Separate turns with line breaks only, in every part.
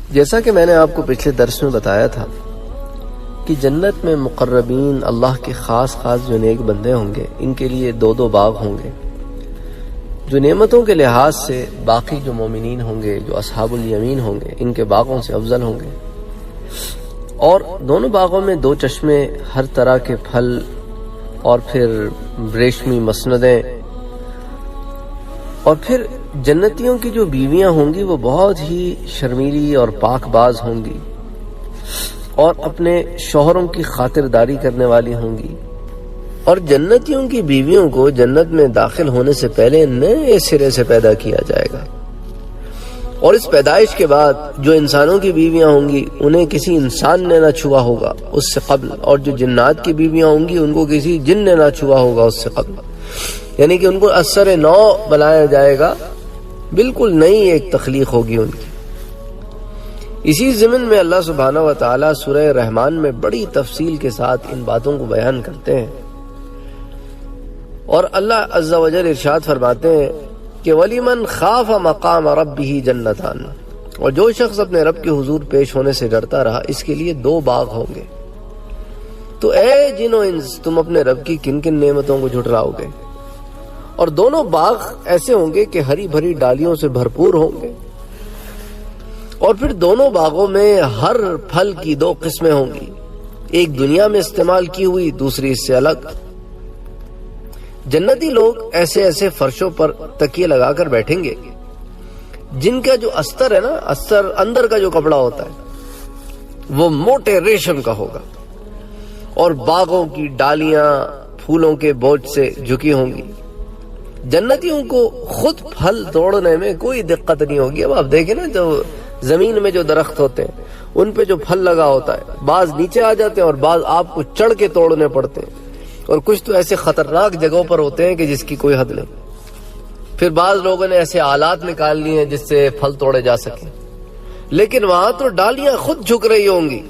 جیسا کہ میں نے آپ کو پچھلے درس میں بتایا تھا کہ جنت میں مقربین اللہ کے خاص جو نیک بندے ہوں گے، ان کے لیے دو باغ ہوں گے جو نعمتوں کے لحاظ سے باقی جو مومنین ہوں گے، جو اصحاب الیمین ہوں گے، ان کے باغوں سے افضل ہوں گے۔ اور دونوں باغوں میں 2 چشمے، ہر طرح کے پھل، اور پھر ریشمی مسندیں، اور پھر جنتیوں کی جو بیویاں ہوں گی وہ بہت ہی شرمیلی اور پاک باز ہوں گی، اور اپنے شوہروں کی خاطرداری کرنے والی ہوں گی۔ اور جنتیوں کی بیویوں کو جنت میں داخل ہونے سے پہلے نئے سرے سے پیدا کیا جائے گا، اور اس پیدائش کے بعد جو انسانوں کی بیویاں ہوں گی انہیں کسی انسان نے نہ چھوا ہوگا اس سے قبل، اور جو جنات کی بیویاں ہوں گی ان کو کسی جن نے نہ چھوا ہوگا اس سے قبل، یعنی کہ ان کو اثر نو بنایا جائے گا، بالکل نئی ایک تخلیق ہوگی ان کی۔ اسی ضمن میں اللہ سبحانہ و تعالی سورہ رحمان میں بڑی تفصیل کے ساتھ ان باتوں کو بیان کرتے ہیں، اور اللہ عز و جل ارشاد فرماتے ہیں کہ وَلِمَنْ خَافَ مَقَامَ رَبِّهِ جَنَّتَانِ، اور جو شخص اپنے رب کے حضور پیش ہونے سے ڈرتا رہا اس کے لیے 2 باغ ہوں گے۔ تو اے جن و انس، تم اپنے رب کی کن کن نعمتوں کو جھٹلاؤ گے؟ اور دونوں باغ ایسے ہوں گے کہ ہری بھری ڈالیوں سے بھرپور ہوں گے، اور پھر دونوں باغوں میں ہر پھل کی 2 قسمیں ہوں گی، ایک دنیا میں استعمال کی ہوئی، دوسری اس سے الگ۔ جنتی لوگ ایسے فرشوں پر تکیے لگا کر بیٹھیں گے جن کا جو استر ہے نا، استر اندر کا جو کپڑا ہوتا ہے وہ موٹے ریشم کا ہوگا، اور باغوں کی ڈالیاں پھولوں کے بوجھ سے جھکی ہوں گی۔ جنتیوں کو خود پھل توڑنے میں کوئی دقت نہیں ہوگی۔ اب آپ دیکھیں نا، جو زمین میں جو درخت ہوتے ہیں ان پہ جو پھل لگا ہوتا ہے، بعض نیچے آ جاتے ہیں اور بعض آپ کو چڑھ کے توڑنے پڑتے ہیں، اور کچھ تو ایسے خطرناک جگہوں پر ہوتے ہیں کہ جس کی کوئی حد نہیں۔ پھر بعض لوگوں نے ایسے آلات نکال لیے ہیں جس سے پھل توڑے جا سکیں، لیکن وہاں تو ڈالیاں خود جھک رہی ہوں گی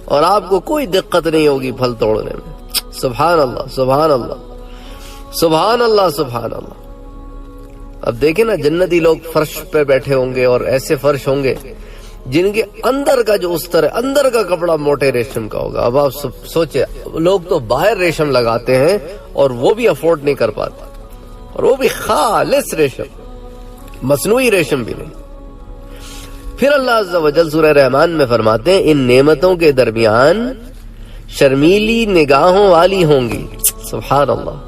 اور آپ کو کوئی دقت نہیں ہوگی پھل توڑنے میں۔ سبحان اللہ، سبحان اللہ، سبحان اللہ، سبحان اللہ۔ اب دیکھیں نا، جنتی لوگ فرش پہ بیٹھے ہوں گے، اور ایسے فرش ہوں گے جن کے اندر کا جو استر ہے، اندر کا کپڑا موٹے ریشم کا ہوگا۔ اب آپ سوچیں، لوگ تو باہر ریشم لگاتے ہیں اور وہ بھی افورڈ نہیں کر پاتے، اور وہ بھی خالص ریشم، مصنوعی ریشم بھی نہیں۔ پھر اللہ عز و جل سورہ رحمان میں فرماتے ہیں ان نعمتوں کے درمیان شرمیلی نگاہوں والی ہوں گی، سبحان اللہ،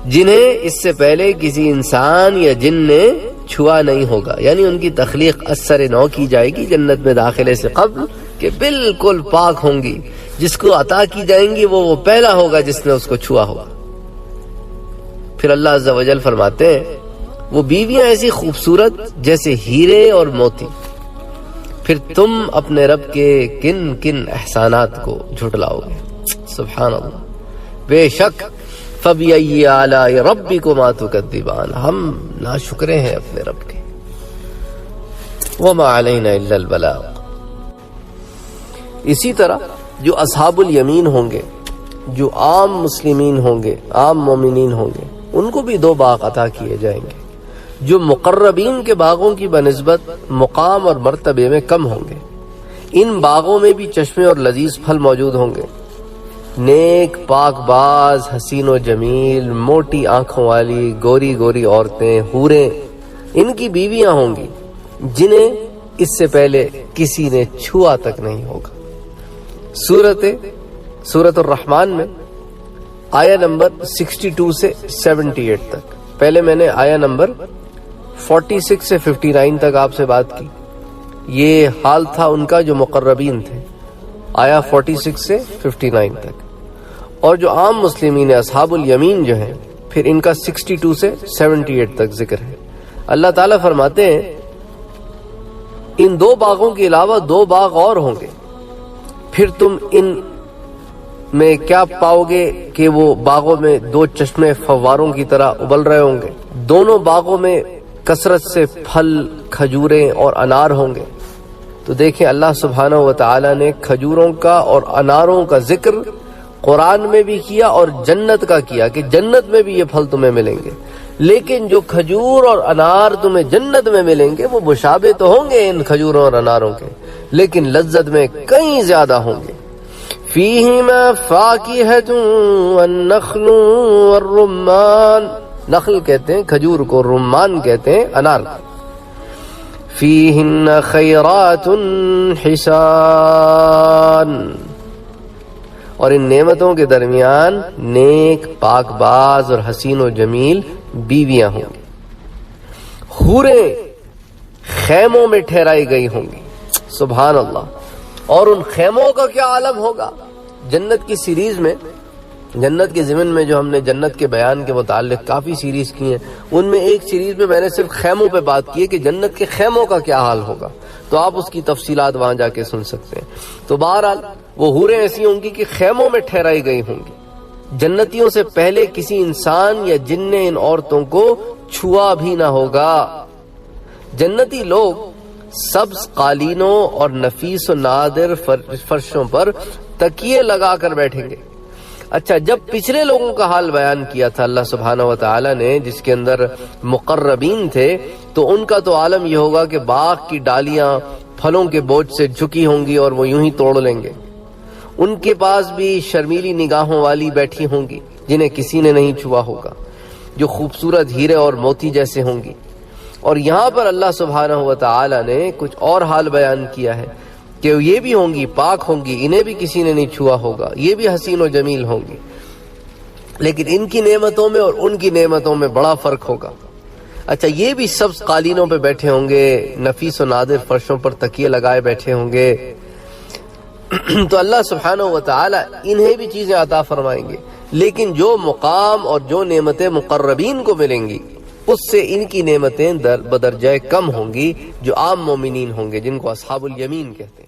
جنہیں اس سے پہلے کسی انسان یا جن نے چھوا نہیں ہوگا، یعنی ان کی تخلیق اثر نو کی جائے گی جنت میں داخلے سے قبل، کہ بالکل پاک ہوں گی۔ جس کو عطا کی جائیں گی وہ پہلا ہوگا جس نے اس کو چھوا ہوگا۔ پھر اللہ عز و جل فرماتے ہیں وہ بیویاں ایسی خوبصورت جیسے ہیرے اور موتی۔ پھر تم اپنے رب کے کن کن احسانات کو جھٹلاؤ گے، سبحان اللہ۔ بے شک فَبِأَيِّ آلَاءِ رَبِّكُمَا تُكَذِّبَانِ، ہم ناشکرے ہیں اپنے رب کے۔ وَمَا عَلَيْنَا إِلَّا الْبَلَاغُ۔ اسی طرح جو اصحاب الیمین ہوں گے، جو عام مسلمین ہوں گے، عام مومنین ہوں گے، ان کو بھی 2 باغ عطا کیے جائیں گے جو مقربین کے باغوں کی بنسبت مقام اور مرتبے میں کم ہوں گے۔ ان باغوں میں بھی چشمے اور لذیذ پھل موجود ہوں گے۔ نیک پاک باز، حسین و جمیل، موٹی آنکھوں والی، گوری گوری عورتیں، حوریں، ان کی بیویاں ہوں گی جنہیں اس سے پہلے کسی نے چھوا تک نہیں ہوگا۔ سورۃ الرحمن میں آیہ نمبر 62 سے 78 تک، پہلے میں نے آیہ نمبر 46 سے 59 تک آپ سے بات کی۔ یہ حال تھا ان کا جو مقربین تھے، آیہ 46 سے 59 تک، اور جو عام مسلمین اصحاب الیمین جو ہیں پھر ان کا 62 سے 78 تک ذکر ہے۔ اللہ تعالیٰ فرماتے ہیں ان 2 باغوں کے علاوہ 2 باغ اور ہوں گے، پھر تم ان میں کیا پاؤ گے کہ وہ باغوں میں 2 چشمے فواروں کی طرح ابل رہے ہوں گے، دونوں باغوں میں کثرت سے پھل، کھجوریں اور انار ہوں گے۔ تو دیکھیں اللہ سبحانہ و تعالی نے کھجوروں کا اور اناروں کا ذکر قرآن میں بھی کیا اور جنت کا کیا کہ جنت میں بھی یہ پھل تمہیں ملیں گے، لیکن جو کھجور اور انار تمہیں جنت میں ملیں گے وہ مشابہ تو ہوں گے ان کھجوروں اور اناروں کے، لیکن لذت میں کئی زیادہ ہوں گے۔ فیہما فاکہۃ والنخل والرمان، نخل کہتے ہیں کھجور کو، رمان کہتے ہیں انار کو۔ فیہن خیرات حسان، اور ان نعمتوں کے درمیان نیک، پاک باز اور حسین و جمیل بیویاں ہوں گی۔ حوریں خیموں میں ٹھہرائی گئی ہوں گی، سبحان اللہ۔ اور ان خیموں کا کیا عالم ہوگا؟ جنت کی سیریز میں، جنت کے ضمن میں جو ہم نے جنت کے بیان کے متعلق کافی سیریز کی ہیں، ان میں ایک سیریز میں میں نے صرف خیموں پہ بات کی ہے کہ جنت کے خیموں کا کیا حال ہوگا، تو آپ اس کی تفصیلات وہاں جا کے سن سکتے ہیں۔ تو بہرحال وہ حوریں ایسی ہوں گی کہ خیموں میں ٹھہرائی گئی ہوں گی۔ جنتیوں سے پہلے کسی انسان یا جن نے ان عورتوں کو چھوا بھی نہ ہوگا۔ جنتی لوگ سبز قالینوں اور نفیس و نادر فرشوں پر تکیے لگا کر بیٹھیں گے۔ اچھا، جب پچھلے لوگوں کا حال بیان کیا تھا اللہ سبحانہ و تعالی نے، جس کے اندر مقربین تھے، تو ان کا تو عالم یہ ہوگا کہ باغ کی ڈالیاں پھلوں کے بوجھ سے جھکی ہوں گی اور وہ یوں ہی توڑ لیں گے۔ ان کے پاس بھی شرمیلی نگاہوں والی بیٹھی ہوں گی جنہیں کسی نے نہیں چھوا ہوگا، جو خوبصورت ہیرے اور موتی جیسے ہوں گی۔ اور یہاں پر اللہ سبحانہ و تعالی نے کچھ اور حال بیان کیا ہے کہ یہ بھی ہوں گی، پاک ہوں گی، انہیں بھی کسی نے نہیں چھوا ہوگا، یہ بھی حسین و جمیل ہوں گی۔ لیکن ان کی نعمتوں میں اور ان کی نعمتوں میں بڑا فرق ہوگا۔ اچھا، یہ بھی سبز قالینوں پہ بیٹھے ہوں گے، نفیس و نادر فرشوں پر تکیے لگائے بیٹھے ہوں گے۔ تو اللہ سبحانہ و تعالی انہیں بھی چیزیں عطا فرمائیں گے، لیکن جو مقام اور جو نعمتیں مقربین کو ملیں گی اس سے ان کی نعمتیں بدرجہ کم ہوں گی جو عام مومنین ہوں گے، جن کو اصحاب الیمین کہتے ہیں۔